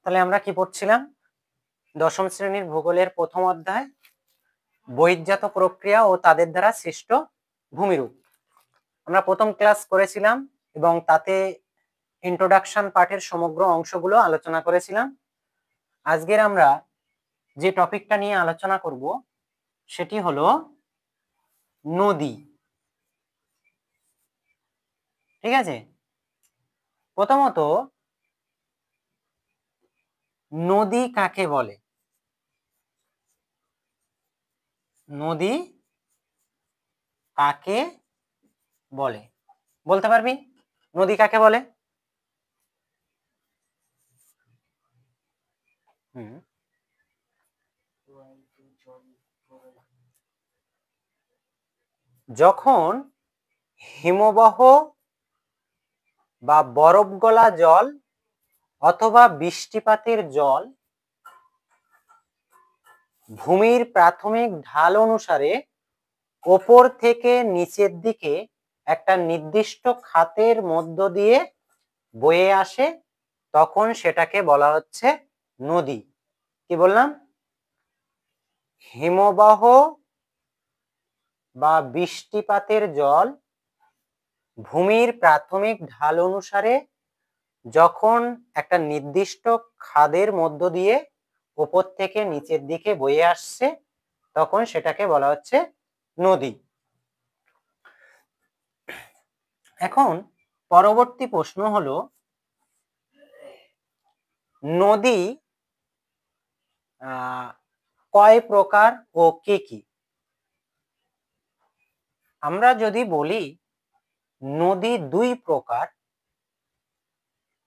তাহলে আমরা কি পড়ছিলাম? দশম শ্রেণীর ভূগোলের প্রথম অধ্যায় বহির্জাত প্রক্রিয়া ও তাদের দ্বারা সৃষ্ট ভূমিরূপ। আমরা প্রথম ক্লাস করেছিলাম এবং তাতে ইন্ট্রোডাকশন পার্টের সমগ্র অংশগুলো আলোচনা করেছিলাম। আজকের আমরা যে টপিকটা নিয়ে আলোচনা করব সেটি হলো নদী। ঠিক আছে, প্রথমত নদী কাকে বলে? নদী কাকে বলে বলতে পারবি? নদী কাকে বলে? যখন হিমবাহ বা বরফ গলা জল অথবা বৃষ্টিপাতের জল ভূমির প্রাথমিক ঢাল অনুসারে ওপর থেকে নিচের দিকে একটা নির্দিষ্ট খাতের মধ্য দিয়ে বয়ে আসে, তখন সেটাকে বলা হচ্ছে নদী। কি বললাম? হিমবাহ বা বৃষ্টিপাতের জল ভূমির প্রাথমিক ঢাল অনুসারে যখন একটা নির্দিষ্ট খাদের মধ্য দিয়ে উপর থেকে নিচের দিকে বয়ে আসছে, তখন সেটাকে বলা হচ্ছে নদী। এখন পরবর্তী প্রশ্ন হলো, নদী কয় প্রকার ও কি কি? আমরা যদি বলি নদী দুই প্রকার,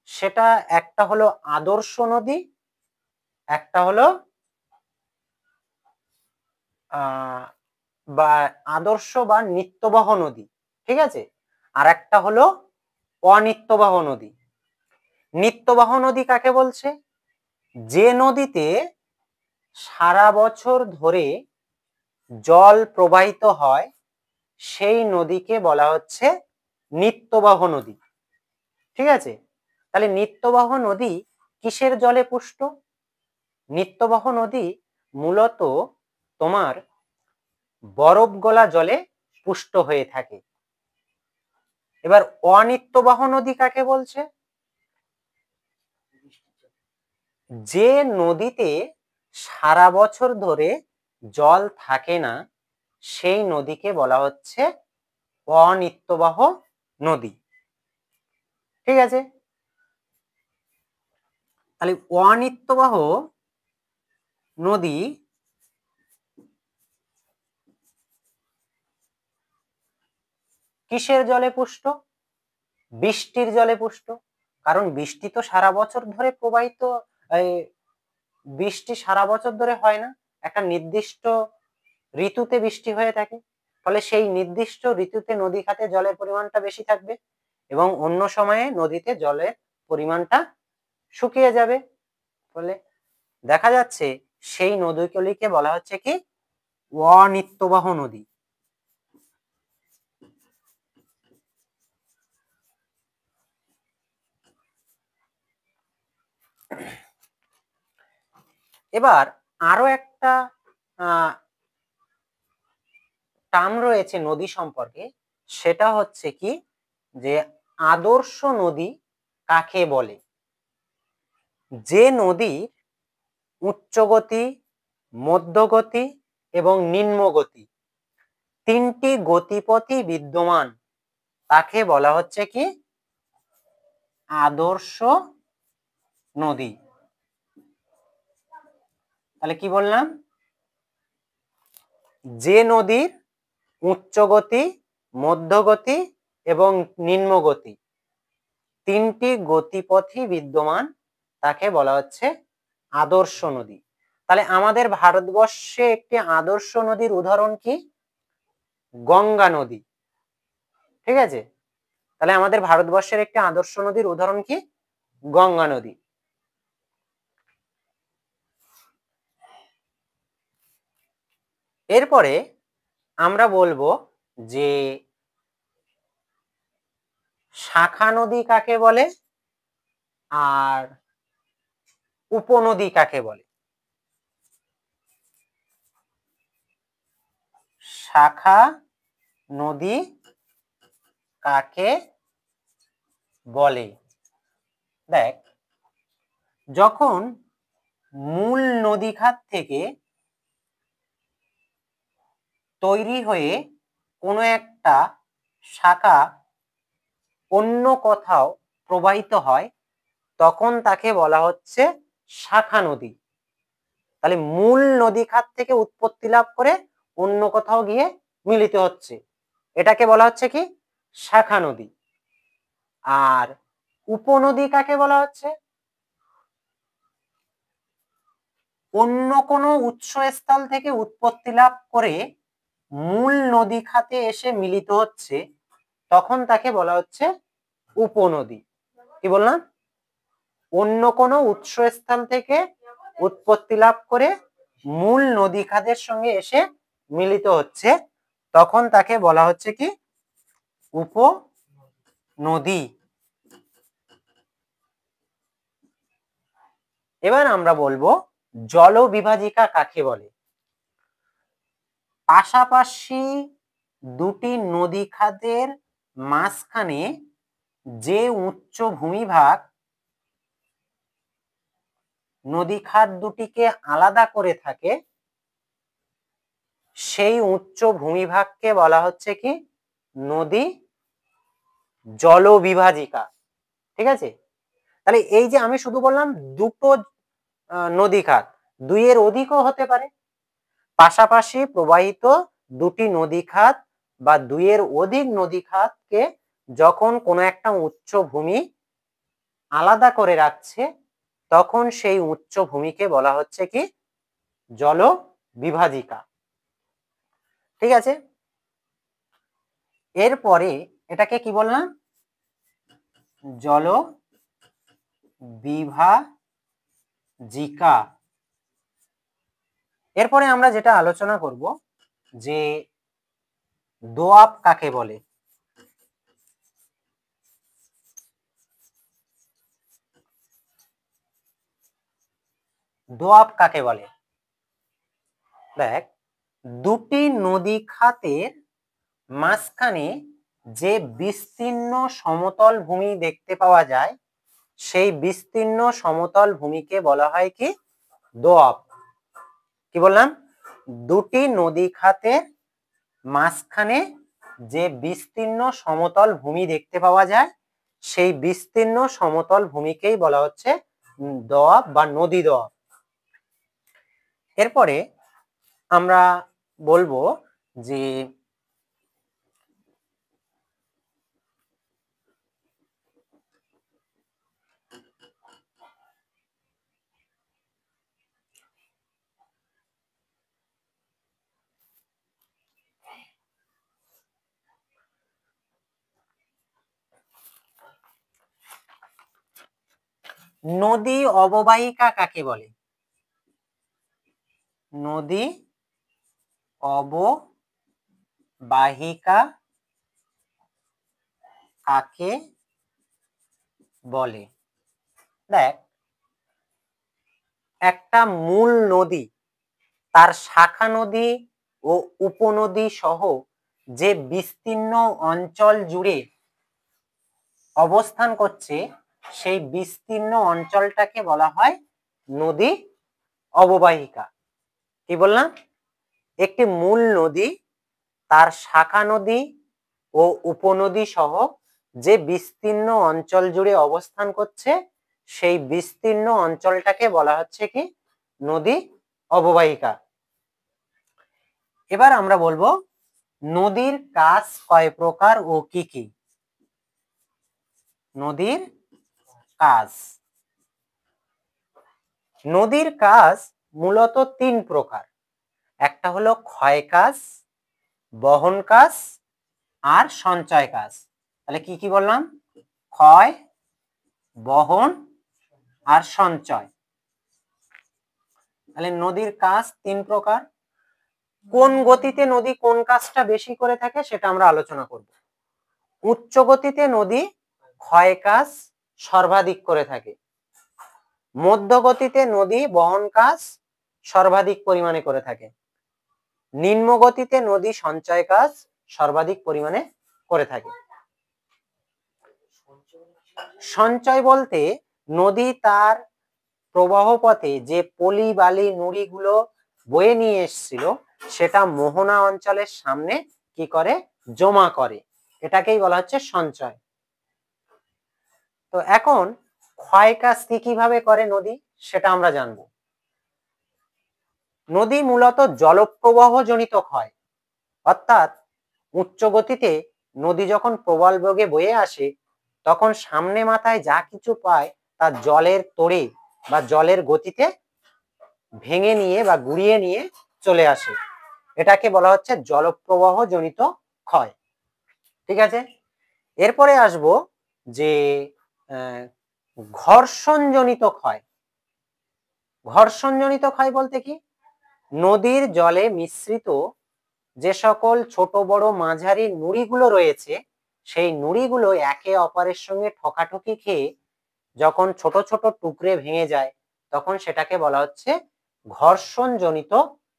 সেটা একটা হলো আদর্শ নদী, একটা হলো বা আদর্শ বা নিত্যবহ নদী। ঠিক আছে, আর একটা হলো অনিত্যবহ নদী। নিত্যবহ নদী কাকে বলছে? যে নদীতে সারা বছর ধরে জল প্রবাহিত হয় সেই নদীকে বলা হচ্ছে নিত্যবহ নদী। ঠিক আছে, তাহলে নিত্যবহ নদী কিসের জলে পুষ্ট? নিত্যবহ নদী মূলত তোমার বরফ গলা জলে পুষ্ট হয়ে থাকে। এবার অনিত্যবহ নদী কাকে বলছে? যে নদীতে সারা বছর ধরে জল থাকে না সেই নদীকে বলা হচ্ছে অনিত্যবহ নদী। ঠিক আছে, তাহলে অনিত্যবহ নদী কিসের জলে পুষ্ট? বৃষ্টির জলে পুষ্ট। কারণ বৃষ্টি তো সারা বছর ধরে প্রবাহিত, বৃষ্টি সারা বছর ধরে হয় না, একটা নির্দিষ্ট ঋতুতে বৃষ্টি হয়ে থাকে। ফলে সেই নির্দিষ্ট ঋতুতে নদী খাতে জলের পরিমাণটা বেশি থাকবে এবং অন্য সময়ে নদীতে জলের পরিমাণটা শুকিয়ে যাবে। ফলে দেখা যাচ্ছে সেই নদীগুলিকে বলা হচ্ছে কি অনিত্যবহ নদী। এবার আরো একটা টার্ম রয়েছে নদী সম্পর্কে, সেটা হচ্ছে কি যে আদর্শ নদী কাকে বলে? যে নদীর উচ্চগতি, মধ্যগতি এবং নিম্নগতি তিনটি গতিপথই বিদ্যমান, তাকে বলা হচ্ছে কি আদর্শ নদী। তাহলে কি বললাম? যে নদীর উচ্চগতি, মধ্যগতি এবং নিম্নগতি তিনটি গতিপথই বিদ্যমান, তাকে বলা হচ্ছে আদর্শ নদী। তাহলে আমাদের ভারতবর্ষে একটি আদর্শ নদীর উদাহরণ কি? গঙ্গা নদী। ঠিক আছে, তাহলে আমাদের ভারতবর্ষের একটি আদর্শ নদীর উদাহরণ কি? গঙ্গা নদী। এরপরে আমরা বলবো যে শাখা নদী কাকে বলে আর উপনদী কাকে বলে? শাখা নদী কাকে বলে? দেখ, যখন মূল নদী খাত থেকে তৈরি হয়ে কোনো একটা শাখা অন্য কোথাও প্রবাহিত হয় তখন তাকে বলা হচ্ছে শাখা নদী। তাহলে মূল নদী খাত থেকে উৎপত্তি লাভ করে অন্য কোথাও গিয়ে মিলিত হচ্ছে, এটাকে বলা হচ্ছে কি? শাখা নদী। আর উপনদী কাকে বলা হচ্ছে? অন্য কোনো উৎসস্থল থেকে উৎপত্তি লাভ করে মূল নদী খাতে এসে মিলিত হচ্ছে, তখন তাকে বলা হচ্ছে উপনদী। কি বললাম? অন্য কোনো উৎসস্থল থেকে উৎপত্তি লাভ করে মূল নদী খাতের সঙ্গে এসে মিলিত হচ্ছে, তখন তাকে বলা হচ্ছে কি? উপনদী। এবার আমরা বলবো জলবিভাজিকা কাকে বলে? পাশাপাশি দুটি নদী খাতের মাঝখানে যে উচ্চ ভূমিভাগ নদী খাত দুটিকে আলাদা করে থাকে সেই উচ্চ ভূমিভাগকে বলা হচ্ছে কি? নদী জলবিভাজিকা। ঠিক আছে? তাহলে এই যে আমি শুধু বললাম দুটো নদী খাত, দুইয়ের অধিকও হতে পারে। পাশাপাশি প্রবাহিত দুটি নদী খাত বা দুইয়ের অধিক নদী খাতকে যখন কোনো একটা উচ্চভূমি আলাদা করে রাখছে তখন সেই উচ্চভূমিকে বলা হচ্ছে কি? জলবিভাজিকা। ঠিক আছে? এরপরে এটাকে কি বললাম? জলবিভাজিকা। এরপরে আমরা যেটা আলোচনা করব যে দোআব কাকে বলে? দোআব কাকে বলে? দেখ, দুটি নদী খাতের মাঝখানে যে বিস্তীর্ণ সমতল ভূমি দেখতে পাওয়া যায় সেই বিস্তীর্ণ সমতল ভূমিকে বলা হয় কি? দোআব। কি বললাম? দুটি নদী খাতের মাঝখানে যে বিস্তীর্ণ সমতল ভূমি দেখতে পাওয়া যায় সেই বিস্তীর্ণ সমতল ভূমিকেই বলা হচ্ছে দোআব বা নদী দোআব। এরপরে আমরা বলবো যে নদী অববাহিকা কাকে বলে? নদী অববাহিকা কাকে বলে? দেখ, একটা মূল নদী তার শাখা নদী ও উপনদী সহ যে বিস্তীর্ণ অঞ্চল জুড়ে অবস্থান করছে সেই বিস্তীর্ণ অঞ্চলটাকে বলা হয় নদী অববাহিকা। কি বললাম? একটি মূল নদী তার শাখা নদী ও উপনদী সহ যে বিস্তীর্ণ অঞ্চল জুড়ে অবস্থান করছে সেই বিস্তীর্ণ অঞ্চলটাকে বলা হচ্ছে কি? নদী অববাহিকা। এবার আমরা বলবো নদীর কাজ কয় প্রকার ও কি কি? নদীর কাজ। নদীর কাজ মূলত তিন প্রকার। একটা হলো ক্ষয় কাজ, বহন কাজ আর সঞ্চয় কাজ। তাহলে কি কি বললাম? ক্ষয়, বহন আর সঞ্চয়। তাহলে নদীর কাজ তিন প্রকার। কোন গতিতে নদী কোন কাজটা বেশি করে থাকে সেটা আমরা আলোচনা করব। উচ্চ গতিতে নদী ক্ষয় কাজ সর্বাধিক করে থাকে, মধ্যগতিতে নদী বহন কাজ সর্বাধিক পরিমাণে করে থাকে, নিম্নগতিতে নদী সঞ্চয় কাজ সর্বাধিক পরিমাণে করে থাকে। সঞ্চয় বলতে নদী তার প্রবাহ পথে যে পলি বালি নুড়িগুলো বয়ে নিয়ে এসেছিল সেটা মোহনা অঞ্চলের সামনে কি করে, জমা করে, এটাকেই বলা হচ্ছে সঞ্চয়। তো এখন ক্ষয় কাজ কিভাবে করে নদী সেটা আমরা জানবো। নদী মূলত জলপ্রবাহ জনিত ক্ষয়, অর্থাৎ উচ্চ গতিতে নদী যখন প্রবল বেগে বয়ে আসে তখন সামনে মাথায় যা কিছু পায় তা জলের তোড়ে বা জলের গতিতে ভেঙে নিয়ে বা গুড়িয়ে নিয়ে চলে আসে, এটাকে বলা হচ্ছে জলপ্রবাহ জনিত ক্ষয়। ঠিক আছে, এরপরে আসব যে ঘর্ষণ জনিত ক্ষয়। ঘর্ষণ জনিত ক্ষয় বলতে কি, নদীর জলে মিশ্রিত যে সকল ছোট বড় মাঝারি নুড়িগুলো রয়েছে সেই নুড়িগুলো একে অপরের সঙ্গে ঠকাঠকি খেয়ে যখন ছোট ছোট টুকরে ভেঙে যায় তখন সেটাকে বলা হচ্ছে ঘর্ষণ জনিত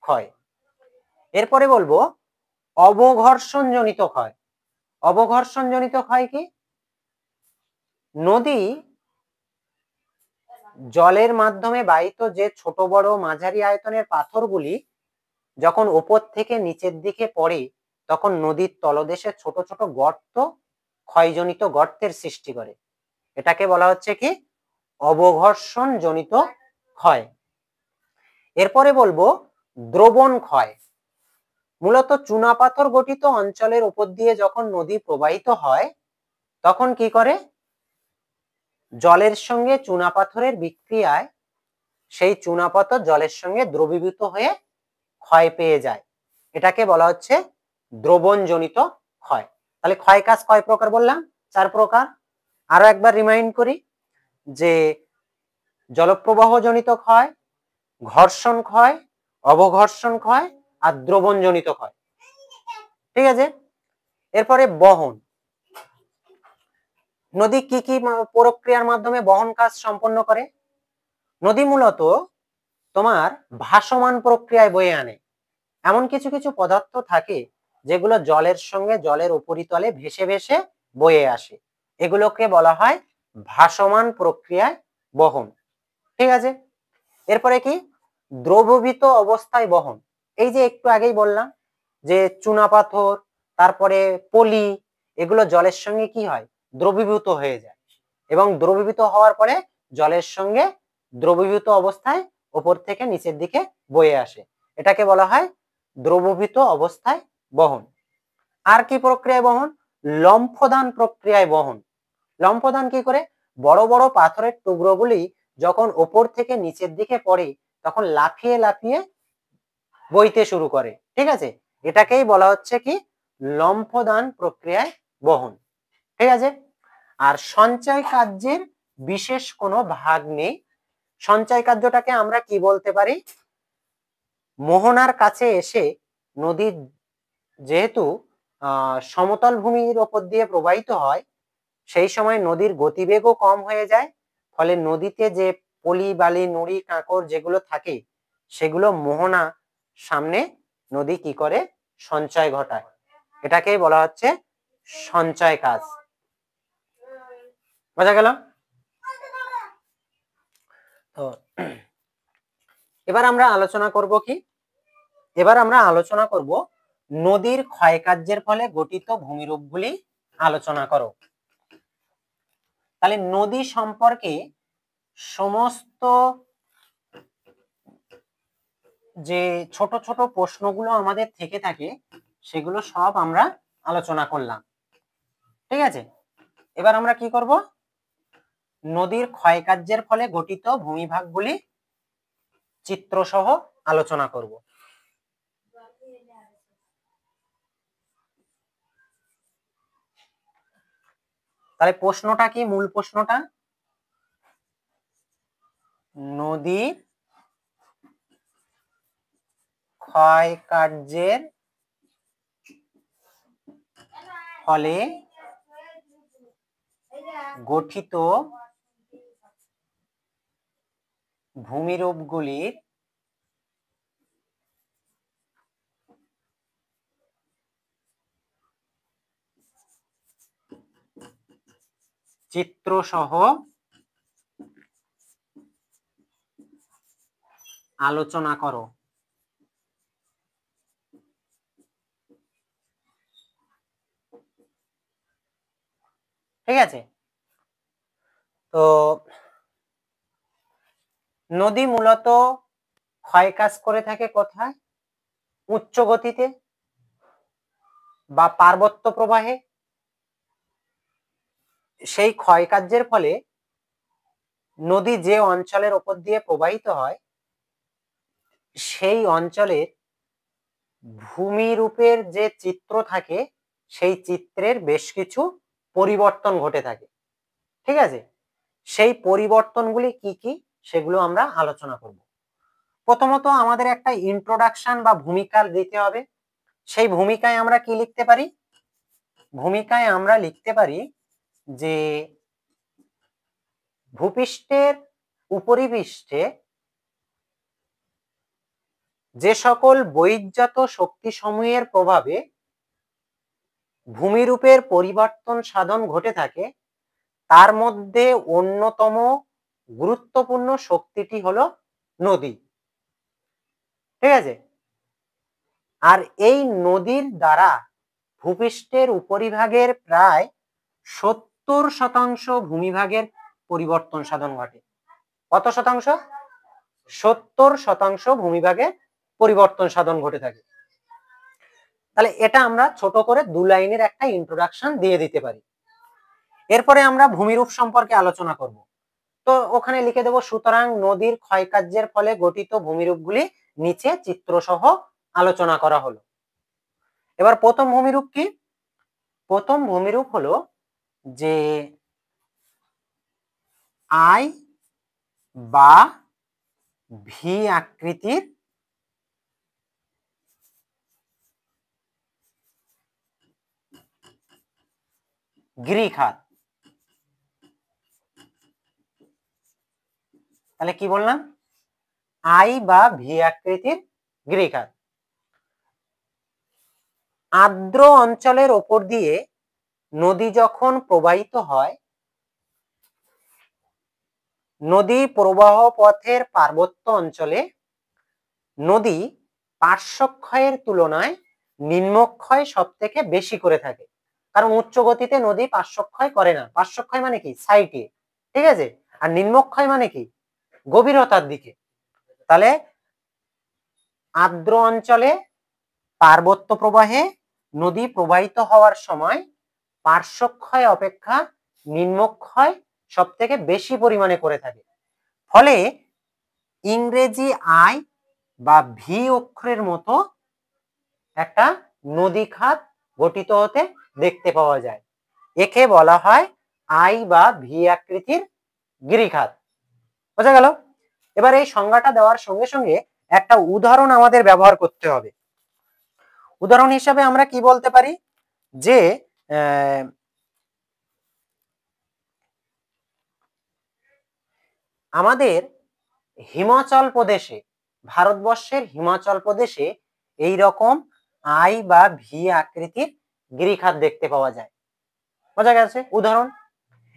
ক্ষয়। এরপরে বলবো অবঘর্ষণ জনিত ক্ষয়। অবঘর্ষণ জনিত ক্ষয় কি, নদী জলের মাধ্যমে বাহিত যে ছোট বড় মাঝারি আয়তনের পাথরগুলি যখন ওপর থেকে নিচের দিকে পড়ে তখন নদীর তলদেশে ছোট ছোট গর্ত, ক্ষয়জনিত গর্তের সৃষ্টি করে, এটাকে বলা হচ্ছে কি অবঘর্ষণ জনিত ক্ষয়। এরপরে বলবো দ্রবণ ক্ষয়। মূলত চুনাপাথর গঠিত অঞ্চলের উপর দিয়ে যখন নদী প্রবাহিত হয় তখন কি করে, জলের সঙ্গে চুনাপাথরের বিক্রিয়ায় সেই চুনাপাথর জলের সঙ্গে দ্রবীভূত হয়ে ক্ষয় পেয়ে যায়, এটাকে বলা হচ্ছে দ্রবণজনিত ক্ষয়। তাহলে ক্ষয় কাজ কয় প্রকার বললাম, 4 প্রকার। আরো একবার রিমাইন্ড করি যে জলপ্রবাহ জনিত ক্ষয়, ঘর্ষণ ক্ষয়, অবঘর্ষণ ক্ষয় আর দ্রবণজনিত ক্ষয়। ঠিক আছে, এরপরে বহন। নদী কি কি প্রক্রিয়ার মাধ্যমে বহন কাজ সম্পন্ন করে? নদী মূলত তোমার ভাসমান প্রক্রিয়ায় বয়ে আনে, এমন কিছু কিছু পদার্থ থাকে যেগুলো জলের সঙ্গে জলের উপরিতলে ভেসে ভেসে বয়ে আসে, এগুলোকে বলা হয় ভাসমান প্রক্রিয়ায় বহন। ঠিক আছে, এরপরে কি দ্রবীভূত অবস্থায় বহন। এই যে একটু আগেই বললাম যে চুনাপাথর তারপরে পলি এগুলো জলের সঙ্গে কি হয়, দ্রবীভূত হয়ে যায় এবং দ্রবীভূত হওয়ার পরে জলের সঙ্গে দ্রবীভূত অবস্থায় উপর থেকে নিচের দিকে বয়ে আসে, এটাকে বলা হয় দ্রবীভূত অবস্থায় বহন। আর কি প্রক্রিয়ায় বহন, লম্ফদান প্রক্রিয়ায় বহন। লম্ফদান কি করে, বড় বড় পাথরের টুকরোগুলি যখন উপর থেকে নিচের দিকে পড়ে তখন লাফিয়ে লাফিয়ে বইতে শুরু করে। ঠিক আছে, এটাকেই বলা হচ্ছে কি লম্ফদান প্রক্রিয়ায় বহন। ঠিক আছে, আর সঞ্চয় কার্যের বিশেষ কোনো ভাগ নেই। সঞ্চয় কার্যটাকে আমরা কি বলতে পারি, মোহনার কাছে এসে নদী যেহেতু সমতল ভূমির ওপর দিয়ে প্রবাহিত হয় সেই সময় নদীর গতিবেগও কম হয়ে যায়, ফলে নদীতে যে পলি বালি নুড়ি কাঁকড় যেগুলো থাকে সেগুলো মোহনা সামনে নদী কি করে সঞ্চয় ঘটায়, এটাকেই বলা হচ্ছে সঞ্চয় কাজ। বোঝা গেল? তো এবার আমরা আলোচনা করব কি, এবার আমরা আলোচনা করব নদীর ক্ষয়কার্যের ফলে গঠিত ভূমিরূপগুলি আলোচনা করো। তাহলে নদী সম্পর্কে সমস্ত যে ছোট ছোট প্রশ্নগুলো আমাদের থেকে থাকে সেগুলো সব আমরা আলোচনা করলাম। ঠিক আছে, এবার আমরা কি করব, নদীর ক্ষয়কার্যের ফলে গঠিত ভূমিভাগগুলি চিত্রসহ আলোচনা করব। তাহলে প্রশ্নটা কি, মূল প্রশ্নটা, নদীর ক্ষয়কার্যের ফলে গঠিত ভূমিরূপগুলির চিত্রসহ আলোচনা করো। ঠিক আছে, তো নদী মূলত ক্ষয় কাজ করে থাকে কোথায়? উচ্চ গতিতে বা পার্বত্য প্রবাহে। সেই ক্ষয় কার্যের ফলে নদী যে অঞ্চলের উপর দিয়ে প্রবাহিত হয় সেই অঞ্চলের ভূমিরূপের যে চিত্র থাকে সেই চিত্রের বেশ কিছু পরিবর্তন ঘটে থাকে। ঠিক আছে, সেই পরিবর্তনগুলি কি কি সেগুলো আমরা আলোচনা করব। প্রথমত আমাদের একটা ইন্ট্রোডাকশন বা ভূমিকা দিতে হবে। সেই ভূমিকায় আমরা কি লিখতে পারি? ভূমিকায় আমরা লিখতে পারি যে ভূপৃষ্ঠের উপরিপৃষ্ঠে যে সকল বহির্জাত শক্তিসমূহের প্রভাবে ভূমিরূপের পরিবর্তন সাধন ঘটে থাকে তার মধ্যে অন্যতম গুরুত্বপূর্ণ শক্তিটি হলো নদী। ঠিক আছে, আর এই নদীর দ্বারা ভূপৃষ্ঠের উপরিভাগের প্রায় 70% ভূমিভাগের পরিবর্তন সাধন ঘটে। কত শতাংশ? 70% ভূমিভাগের পরিবর্তন সাধন ঘটে থাকে। তাহলে এটা আমরা ছোট করে 2 লাইনের একটা ইন্ট্রোডাকশন দিয়ে দিতে পারি। এরপরে আমরা ভূমিরূপ সম্পর্কে আলোচনা করব। তো ওখানে লিখে দেব, সুতরাং নদীর ক্ষয়কার্যের ফলে গঠিত ভূমিরূপগুলি নিচে চিত্রসহ আলোচনা করা হলো। এবার প্রথম ভূমিরূপ কি? প্রথম ভূমিরূপ হলো যে আই বা ভি আকৃতির গিরিখাত। তাহলে কি বললাম? আই বা ভি আকৃতির গিরিখাত আর্দ্র অঞ্চলের ওপর দিয়ে নদী যখন প্রবাহিত হয়, নদী প্রবাহ পথের পার্বত্য অঞ্চলে নদী পার্শ্বক্ষয়ের তুলনায় নিম্নক্ষয় সব থেকে বেশি করে থাকে। কারণ উচ্চ গতিতে নদী পার্শ্বক্ষয় করে না। পার্শ্বক্ষয় মানে কি? সাইটে। ঠিক আছে, আর নিম্নক্ষয় মানে কি? গভীরতার দিকে। তাহলে আর্দ্র অঞ্চলে পার্বত্য প্রবাহে নদী প্রবাহিত হওয়ার সময় পার্শ্বক্ষয় অপেক্ষা নিম্নক্ষয় সব থেকে বেশি পরিমাণে করে থাকে। ফলে ইংরেজি আই বা ভি অক্ষরের মতো একটা নদী খাত গঠিত হতে দেখতে পাওয়া যায়। একে বলা হয় আই বা ভি আকৃতির গিরিখাত। বোঝা গেল? এবার এই সংজ্ঞাটা দেওয়ার সঙ্গে সঙ্গে একটা উদাহরণ আমাদের ব্যবহার করতে হবে। উদাহরণ হিসাবে আমরা কি বলতে পারি? যে আমাদের হিমাচল প্রদেশে, ভারতবর্ষের হিমাচল প্রদেশে এই রকম আই বা ভি আকৃতির গিরিখাত দেখতে পাওয়া যায়। বোঝা গেছে? উদাহরণ।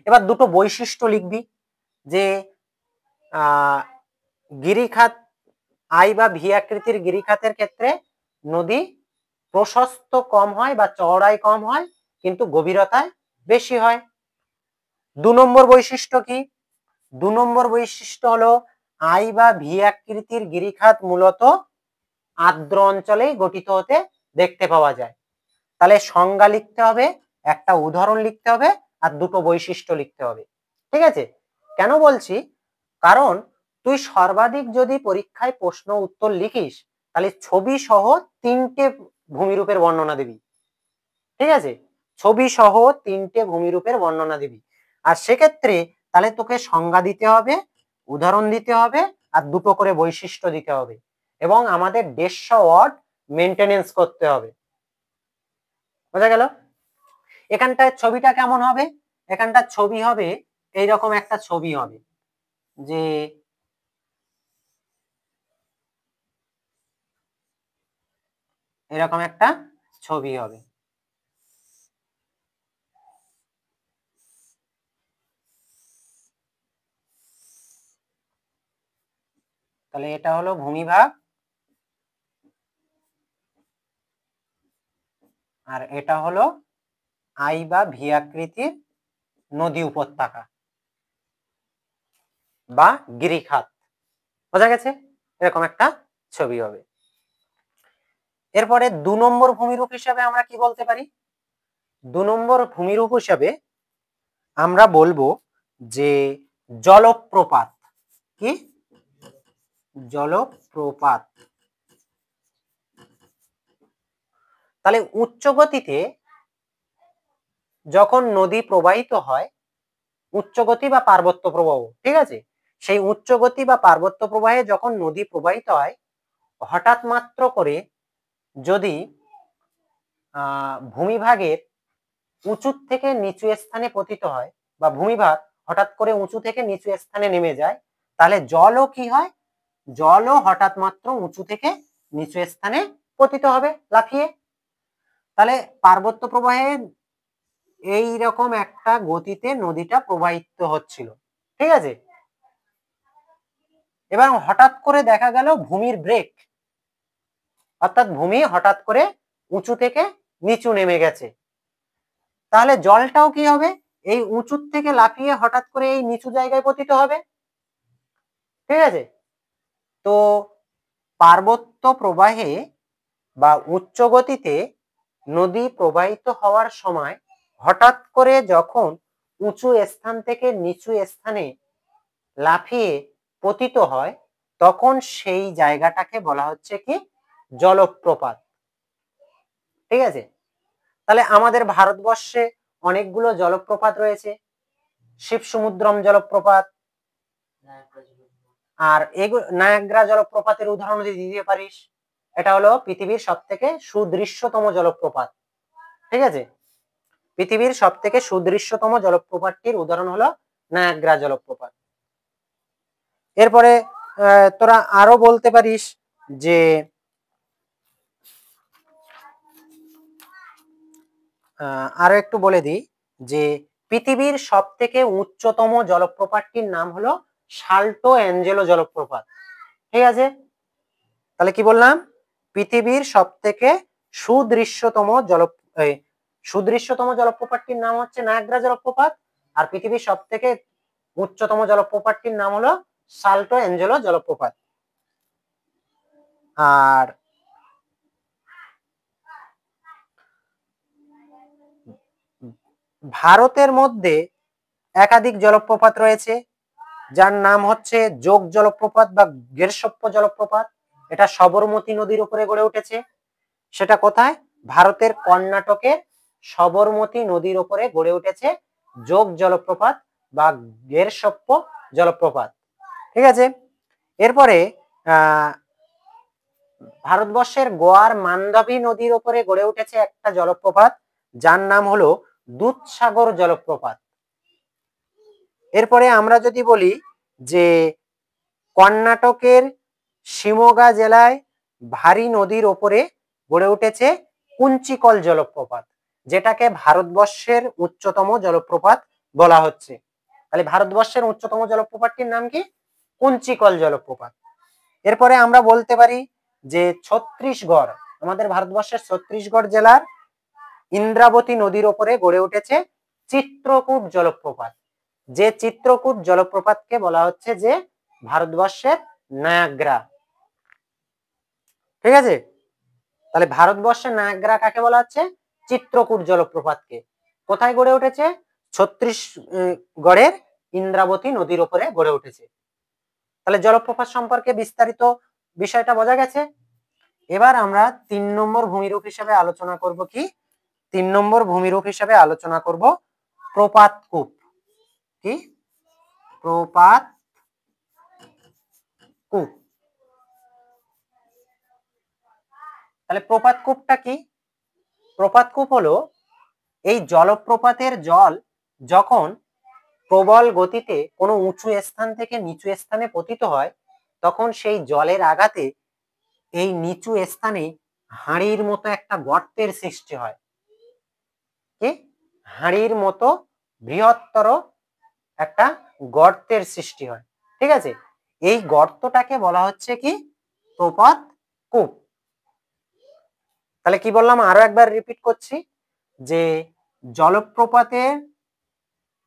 এবার দুটো বৈশিষ্ট্য লিখবি যে গিরিখাত আই বা ভি আকৃতির গিরিখাতের ক্ষেত্রে নদী প্রশস্ত কম হয় বা চওড়াই কম হয়, কিন্তু গভীরতায় বেশি হয়। 2 নম্বর বৈশিষ্ট্য কি? 2 নম্বর বৈশিষ্ট্য হলো আই বা ভি আকৃতির গিরিখাত মূলত আর্দ্র অঞ্চলেই গঠিত হতে দেখতে পাওয়া যায়। তাহলে সংজ্ঞা লিখতে হবে, একটা উদাহরণ লিখতে হবে, আর দুটো বৈশিষ্ট্য লিখতে হবে। ঠিক আছে? কেন বলছি? কারণ তুই সর্বাধিক যদি পরীক্ষায় প্রশ্ন উত্তর লিখিস তাহলে ছবি সহ 3টে ভূমিরূপের বর্ণনা দিবি। ঠিক আছে, ছবি সহ 3টে ভূমিরূপের বর্ণনা দিবি। আর সেক্ষেত্রে তাহলে তোকে সংজ্ঞা দিতে হবে, উদাহরণ দিতে হবে, আর দুটো করে বৈশিষ্ট্য দিতে হবে, এবং আমাদের 150 ওয়ার্ড মেনটেনেন্স করতে হবে। বোঝা গেল? এখানটায় ছবিটা কেমন হবে? এখানটার ছবি হবে এইরকম একটা ছবি হবে, যে এরকম একটা ছবি হবে। তাহলে এটা হলো ভূমিভাগ, আর এটা হলো আই বা ভি আকৃতির নদী উপত্যকা বা গিরিখাত। বোঝা গেছে? এরকম একটা ছবি হবে। এরপরে 2 নম্বর ভূমিরূপ হিসাবে আমরা কি বলতে পারি? 2 নম্বর ভূমিরূপ হিসাবে আমরা বলবো যে জলপ্রপাত। কি? জলপ্রপাত। তাহলে উচ্চ গতিতে যখন নদী প্রবাহিত হয়, উচ্চ গতি বা পার্বত্য প্রবাহ, ঠিক আছে, সেই উচ্চ গতি বা পার্বত্য প্রবাহে যখন নদী প্রবাহিত হয়, হঠাৎ মাত্র করে যদি ভূমিভাগের উঁচু থেকে নিচু স্থানে পতিত হয় বা ভূমিভাগ হঠাৎ করে উঁচু থেকে নিচু স্থানে নেমে যায়, তাহলে জলও কি হয়? জলও হঠাৎ মাত্র উঁচু থেকে নিচু স্থানে পতিত হবে লাফিয়ে। তাহলে পার্বত্য প্রবাহে এই রকম একটা গতিতে নদীটা প্রবাহিত হচ্ছিল, ঠিক আছে। এবং হঠাৎ করে দেখা গেল ভূমির ব্রেক, অর্থাৎ ভূমি হঠাৎ করে উঁচু থেকে নিচু নেমে গেছে, তাহলে জলটাও কি হবে? এই উঁচু থেকে লাফিয়ে হঠাৎ করে এই নিচু জায়গায় পতিত হবে, ঠিক আছে। তো পার্বত্য প্রবাহে বা উচ্চ গতিতে নদী প্রবাহিত হওয়ার সময় হঠাৎ করে যখন উঁচু স্থান থেকে নিচু স্থানে লাফিয়ে পতিত হয়, তখন সেই জায়গাটাকে বলা হচ্ছে কি? জলপ্রপাত, ঠিক আছে। তাহলে আমাদের ভারতবর্ষে অনেকগুলো জলপ্রপাত রয়েছে। শিবসমুদ্রম জলপ্রপাত, আর নায়াগ্রা জলপ্রপাতের উদাহরণ যদি দিতে পারিস, এটা হলো পৃথিবীর সবথেকে সুদৃশ্যতম জলপ্রপাত, ঠিক আছে। পৃথিবীর সবথেকে সুদৃশ্যতম জলপ্রপাতটির উদাহরণ হলো নায়াগ্রা জলপ্রপাত। এরপরে তোরা আরো বলতে পারিস যে আরো একটু বলে দিই যে পৃথিবীর সবথেকে উচ্চতম জলপ্রপাতটির নাম হলো সাল্টো অ্যাঞ্জেলো জলপ্রপাত, ঠিক আছে। তাহলে কি বললাম? পৃথিবীর সবথেকে সুদৃশ্যতম জলপ্রপাতটির নাম হচ্ছে নায়াগ্রা জলপ্রপাত, আর পৃথিবীর সবথেকে উচ্চতম জলপ্রপাতটির নাম হলো সাল্টো অ্যাঞ্জেলো জলপ্রপাত। আর ভারতের মধ্যে একাধিক জলপ্রপাত রয়েছে, যার নাম হচ্ছে যোগ জলপ্রপাত বা গেরসপ্প জলপ্রপাত। এটা সবরমতী নদীর উপরে গড়ে উঠেছে। সেটা কোথায়? ভারতের কর্ণাটকের সবরমতী নদীর উপরে গড়ে উঠেছে যোগ জলপ্রপাত বা গেরসপ্প জলপ্রপাত, ঠিক আছে। এরপরে ভারতবর্ষের গোয়ার মান্দাবী নদীর উপরে গড়ে উঠেছে একটা জলপ্রপাত, যার নাম হলো দুধসাগর জলপ্রপাত। এরপরে আমরা যদি বলি যে কর্ণাটকের শিমোগা জেলায় ভারী নদীর ওপরে গড়ে উঠেছে কুঞ্চিকল জলপ্রপাত, যেটাকে ভারতবর্ষের উচ্চতম জলপ্রপাত বলা হচ্ছে। তাহলে ভারতবর্ষের উচ্চতম জলপ্রপাতটির নাম কি? কুঞ্চিকল জলপ্রপাত। এরপরে আমরা বলতে পারি যে ছত্তিশগড়, আমাদের ভারতবর্ষের ছত্তিশগড় জেলার ইন্দ্রাবতী নদীর ওপরে গড়ে উঠেছে চিত্রকূট জলপ্রপাত, যে চিত্রকূট জলপ্রপাতকে বলা হচ্ছে যে ভারতবর্ষের নায়াগ্রা, ঠিক আছে। তাহলে ভারতবর্ষের নায়াগ্রা কাকে বলা হচ্ছে? চিত্রকূট জলপ্রপাতকে। কোথায় গড়ে উঠেছে? ছত্তিশগড়ের ইন্দ্রাবতী নদীর উপরে গড়ে উঠেছে। তাহলে জলপ্রপাত সম্পর্কে বিস্তারিত বিষয়টা বোঝা গেছে। এবার আমরা 3 নম্বর ভূমিরূপ হিসেবে আলোচনা করব কি? 3 নম্বর ভূমিরূপ হিসেবে আলোচনা করব প্রপাতকূপ। কি? প্রপাতকূপ। তাহলে প্রপাতকূপটা কি? প্রপাতকূপ হলো এই জলপ্রপাতের জল যখন প্রবল গতিতে কোনো উঁচু স্থান থেকে নিচু স্থানে পতিত হয়, তখন সেই জলের আঘাতে এই নিচু স্থানে হাঁড়ির মতো একটা গর্তের সৃষ্টি হয়। কি? হাঁড়ির মতো বৃহত্তর একটা গর্তের সৃষ্টি হয়। ঠিক আছে, এই গর্তটাকে বলা হচ্ছে কি? প্রপাত কূপ। তাহলে কি বললাম, আরো একবার রিপিট করছি, যে জলপ্রপাতে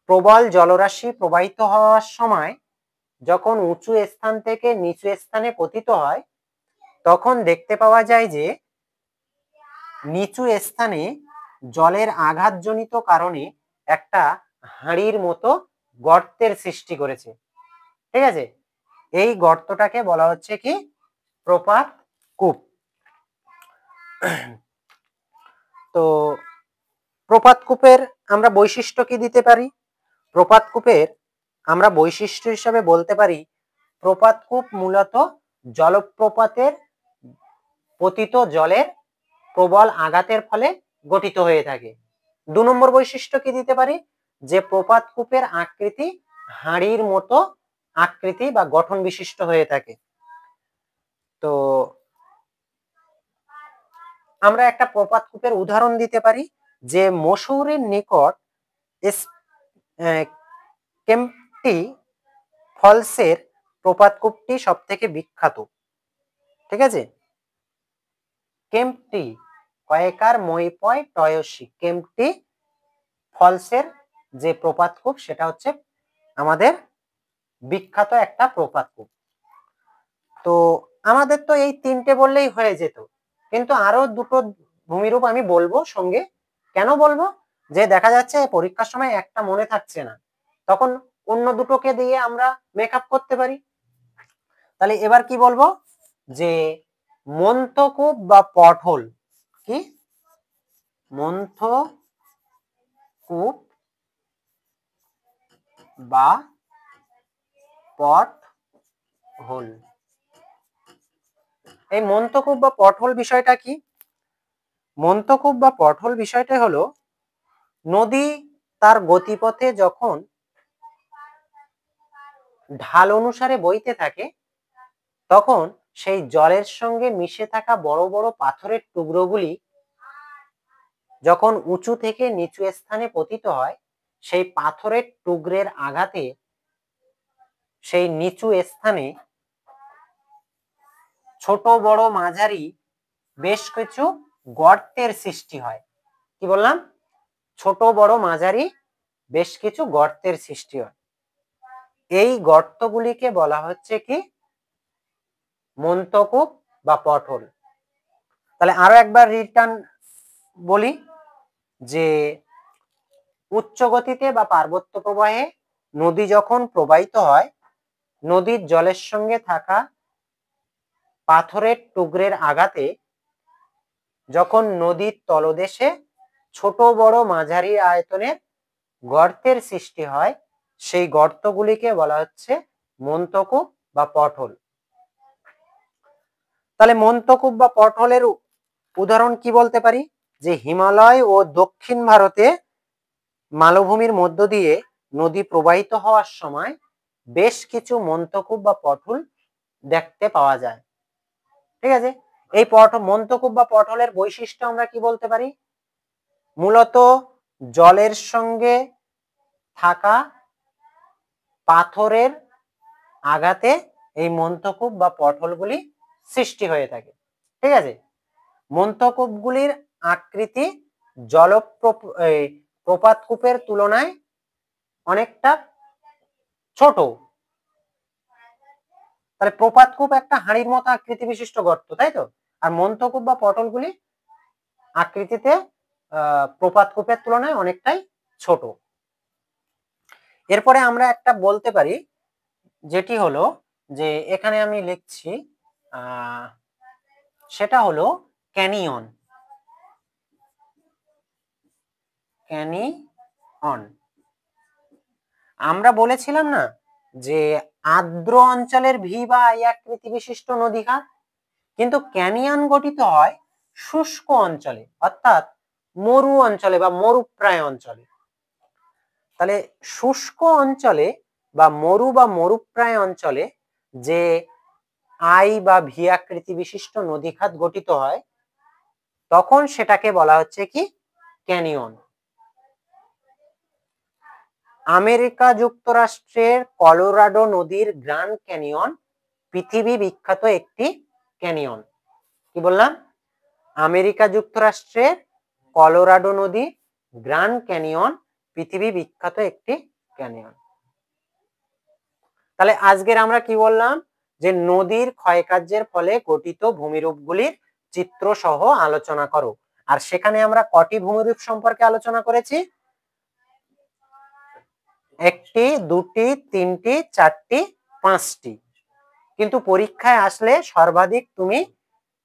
প্রবল জলরাশি প্রবাহিত হওয়ার সময় যখন উঁচু স্থান থেকে নিচু স্থানে পতিত হয়, তখন দেখতে পাওয়া যায় যে নিচু স্থানে জলের আঘাতজনিত কারণে একটা হাঁড়ির মতো গর্তের সৃষ্টি করেছে। ঠিক আছে, এই গর্তটাকে বলা হচ্ছে কি? প্রপাত কূপ। তো প্রপাত কূপের আমরা বৈশিষ্ট্য কি দিতে পারি? প্রপাত কূপের আমরা বৈশিষ্ট্য হিসাবে বলতে পারি, প্রপাত কূপ মূলত জলপ্রপাতের পতিত জলের প্রবল আঘাতের ফলে গঠিত হয়ে থাকে। 2 নম্বর বৈশিষ্ট্য কি দিতে পারি? যে প্রপাত কূপের আকৃতি হাঁড়ির মতো আকৃতি বা গঠন বিশিষ্ট হয়ে থাকে। তো আমরা একটা প্রপাত কূপের উদাহরণ দিতে পারি, যে মসৌরির নিকট কেম্পটি ফলসের প্রপাত কূপটি সব থেকে বিখ্যাত। ঠিক আছে, কেম্পটি কয়েকার মইপয় টয়সী, কেম্পটি ফলসের যে প্রপাত কূপ সেটা হচ্ছে আমাদের বিখ্যাত একটা প্রপাত কূপ। তো আমাদের তো এই 3টে বললেই হয়ে যেত, কিন্তু আরো 2টো ভূমিরূপ আমি বলবো সঙ্গে। কেন বলবো? যে দেখা যাচ্ছে পরীক্ষার সময় একটা মনে থাকছে না, তখন অন্য 2টোকে দিয়ে আমরা মেকআপ করতে পারি। তাহলে এবার কি বলবো, যে মন্থকূপ বা পটহোল। কি? মন্থকূপ বা পটহোল। এই মন্থকূপ বা পটহোল বিষয়টা কি? মন্থকূপ বা পটহোল বিষয়টা হলো, নদী তার গতিপথে যখন ঢাল অনুসারে বইতে থাকে, তখন সেই জলের সঙ্গে মিশে থাকা বড় বড় পাথরের টুকরোগুলি যখন উঁচু থেকে নিচু স্থানে পতিত হয়, সেই পাথরের টুকরের আঘাতে সেই নিচু স্থানে ছোট বড় মাঝারি বেশ কিছু গর্তের সৃষ্টি হয়। কি বললাম? ছোট বড় মাঝারি বেশ কিছু গর্তের সৃষ্টি হয়। এই গর্তগুলিকে বলা হচ্ছে কি? মন্থকূপ বা পটহোল। তাহলে আরো একবার রিটার্ন বলি, যে উচ্চ গতিতে বা পার্বত্য প্রবাহে নদী যখন প্রবাহিত হয়, নদীর জলের সঙ্গে থাকা পাথরের টুকরের আঘাতে যখন নদীর তলদেশে ছোট বড় মাঝারি আয়তনের গর্তের সৃষ্টি হয়, সেই গর্তগুলিকে বলা হচ্ছে মন্থকূপ বা পটহোল। তাহলে মন্থকূপ বা পটহোলের উদাহরণ কি বলতে পারি? যে হিমালয় ও দক্ষিণ ভারতে মালভূমির মধ্য দিয়ে নদী প্রবাহিত হওয়ার সময় বেশ কিছু মন্থকূপ বা পটহোল দেখতে পাওয়া যায়। ঠিক আছে, এই মন্থকূপ বা পটহোলের বৈশিষ্ট্য আমরা কি বলতে পারি? মূলত জলের সঙ্গে থাকা পাথরের আঘাতে এই মন্থকূপ বা পটহোলগুলি সৃষ্টি হয়ে থাকে। ঠিক আছে, মন্থকূপগুলির আকৃতি প্রপাত কূপের তুলনায় অনেকটা ছোট। তাহলে প্রপাত কূপ একটা হাঁড়ির মতো আকৃতি বিশিষ্ট গর্ত, তাই তো? আর মন্থকূপ বা পটলগুলি আকৃতিতে প্রপাত কূপের তুলনায় অনেকটাই ছোট। এরপরে আমরা একটা বলতে পারি, যেটি হলো, যে এখানে আমি লিখছি, সেটা হলো ক্যানিয়ন। ক্যানিয়ন আমরা বলেছিলাম না, যে আর্দ্র অঞ্চলের ভি বা আই আকৃতি বিশিষ্ট নদীখাত, কিন্তু ক্যানিয়ন গঠিত হয় শুষ্ক অঞ্চলে, অর্থাৎ মরু অঞ্চলে বা মরুপ্রায় অঞ্চলে। তাহলে শুষ্ক অঞ্চলে বা মরুপ্রায় অঞ্চলে যে আই বা ভি আকৃতি বিশিষ্ট নদীখাত গঠিত হয়, তখন সেটাকে বলা হচ্ছে কি ক্যানিয়ন। আমেরিকা যুক্তরাষ্ট্রের কলোরাডো নদীর গ্র্যান্ড ক্যানিয়ন পৃথিবী বিখ্যাত একটি ক্যানিয়ন। কি বললাম? আমেরিকা যুক্তরাষ্ট্রের কলোরাডো নদী গ্র্যান্ড ক্যানিয়ন পৃথিবী বিখ্যাত একটি ক্যানিয়ন। তাহলে আজকের আমরা কি বললাম, যে নদীর ক্ষয়কার্যের ফলে গঠিত ভূমিরূপগুলির চিত্র সহ আলোচনা করো। আর সেখানে আমরা কটি ভূমিরূপ সম্পর্কে আলোচনা করেছি? একটি, দুটি, তিনটি, চারটি, পাঁচটি। কিন্তু পরীক্ষায় আসলে সর্বাধিক তুমি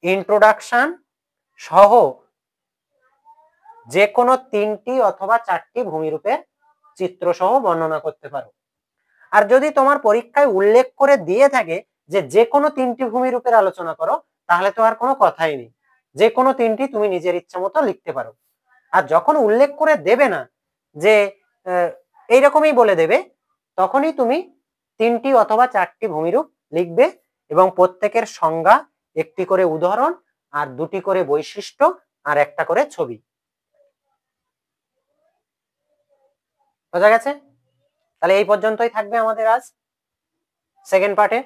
ইন্ট্রোডাকশন সহ যে কোনো তিনটি অথবা চারটি ভূমিরূপের চিত্র সহ বর্ণনা করতে পারো। আর যদি তোমার পরীক্ষায় উল্লেখ করে দিয়ে থাকে যে কোনো তিনটি ভূমিরূপের আলোচনা করো, তাহলে তো আর কোনো কথাই নেই, যে কোনো তিনটি তুমি নিজের ইচ্ছা মতো লিখতে পারো। আর যখন উল্লেখ করে দেবে না, যে এইরকমই বলে দেবে, তখনই তুমি তিনটি অথবা চারটি ভূমিরূপ লিখবে এবং প্রত্যেকের সংজ্ঞা, একটি করে উদাহরণ, আর দুটি করে বৈশিষ্ট্য, আর একটা করে ছবি। বোঝা গেছে? তাহলে এই পর্যন্তই থাকবে আমাদের আজ সেকেন্ড পার্টে।